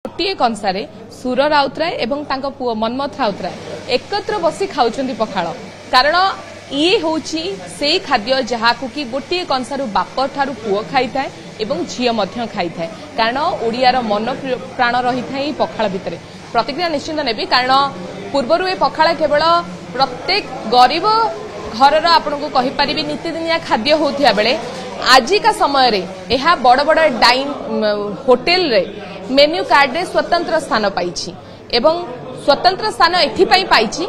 गोटे कंसारे सुर राउतराय एवं तांको पुओ मनमथ राउतराय एकत्र बसी खाउछंती पखाळ कारण ये होची से खाद्य जहाकु कि गोटे कंसारु बाप ठारू पुओ खाई थाए एवं झियो मध्य खाई थाए कारण ओडियार मन प्राण रही थाए पखाळ भितरे प्रतिक्रिया निश्चित नेबी कारण पूर्वरु ए पखाळ केवल प्रत्येक गरीब घरर आपनको कहि परिबी नित्यदिनिया खाद्य होथिया बेले आजिका समय रे एहा बड़ बड़ डाइन होटल रे मेन्यू कार्ड रे स्वतंत्र स्थान पाइछि एवं स्वतंत्र स्थान एथिपाई पाइछि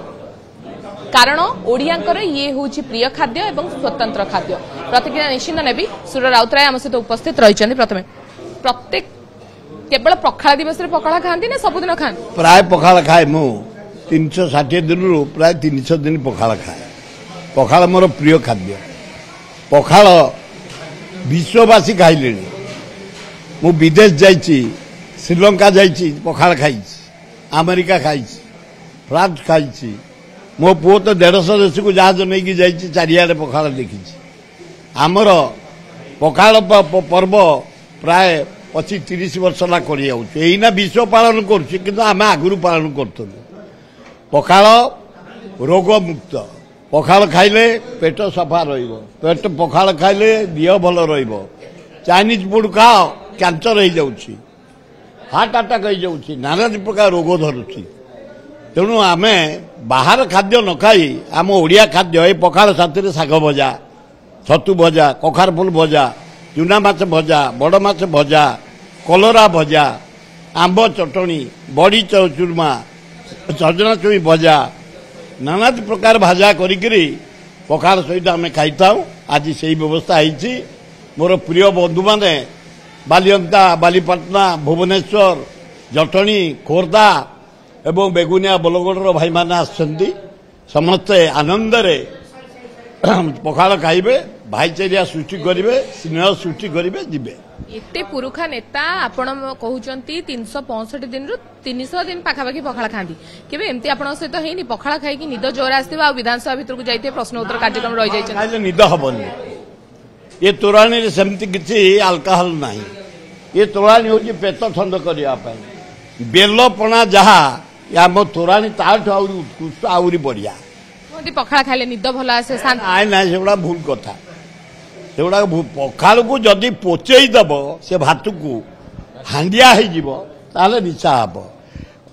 कारण ओडियांकर ये होछि प्रिय खाद्य एवं स्वतंत्र खाद्य प्रतिक्रिया निश्चित नेबी सुर राउतराय आम सहित उपस्थित रहिछन्ति प्रथमे प्रत्येक केवल पखाळ दिवस रे पखाळ खांती ना सबुदिन खान प्राय पखाळ खाए मु 360 दिन रु प्राय 300 दिन पखाळ खाए पखाळ मोर प्रिय खाद्य पखाळ विश्ववासी खाइले मु विदेश जाइछि श्रीलंका जाइछि पखाळ खाइछि अमेरिका खाइछि फ्रांस खाइछि मो पुओ तो 150 देश को जहाज नहीं कि जाइछि चारियाडे पखाळ देखिछि आमर पखाळ पर्व प्राय 25-30 वर्ष ला करि आउछ एइना विश्व पालन करछि किंतु आमे आगुरु पालन करथुनु पखाळ रोग मुक्त पखाळ खाइले पेट सफा रहिबो पेट पखाळ खाइले देह भल रहिबो चाइनीज फूड खाओ कैंसर हो जाउछि हार्ट अटैक हो जाउछि नाना प्रकार रोग धरुछि तेणु आमे बाहर खाद्य न खाई आम ओडिया खाद्य ए पखाळ साथी शाग भजा छतु भजा कखार फुल भजा चुना माछ भजा बड़ माछ भजा कलरा भजा आंब चटणी बड़ी चूरमा सजना छुई भजा नाना प्रकार भाजा करी पखाळ सहित आम खाई आज से व्यवस्था होती मोर प्रिय बंधु माने बालियंता बालीपाटना भुवनेश्वर जटणी खोर्धा एवं बेगुनिया बलगढ़ भाई माने आसछन्ति समस्ते आनंद रे पखाळ खाइबे भाईचारिया सृष्टि करिवे स्नेह सृष्टि करिवे जिबे एते पुरुखा नेता आपण कहउचंती 365 दिन रु 300 दिन पाखापाखी पखाळ खांती केबे एमती आपण सहित हेनी पखाळ खाई कि निद जोर आस्थिबा आ विधानसभा भीतर को जाइते प्रश्न उत्तर कार्यक्रम रहि जाइछन खाइले निद हबनी ये तोराणी रे सेमती किछि अल्कोहल नाही ये तोराणी होची पेट ठंड करिया पई बेलपणा जहा या मो तोराणी ताठ आउरी उत्कृष्ट आउरी बढ़िया मोदी पखाळ खाइले निद भला आसे शांत आय ना सेबडा भूल कथा सेबडा पखाळ को जदी पोचेई दबो से भात को हांडिया हे जीवो ताले निशा हबो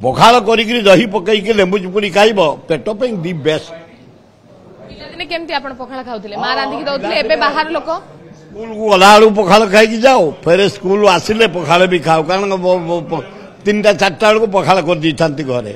पखाळ करिकरी दही पकई के लेंबू चिपुड़ी खाइबो पेट पे दी बेस्ट दिने केमती आपण पखाळ खाउथिले मा रांधी की दउथिले एबे बाहर लोक स्कूल को गलाळू पखाळ खाई की जाओ फेरे स्कूल आसिले पखाळ भी खाओ कारण 3टा 4टा को पखाळ कर दी थांती घरे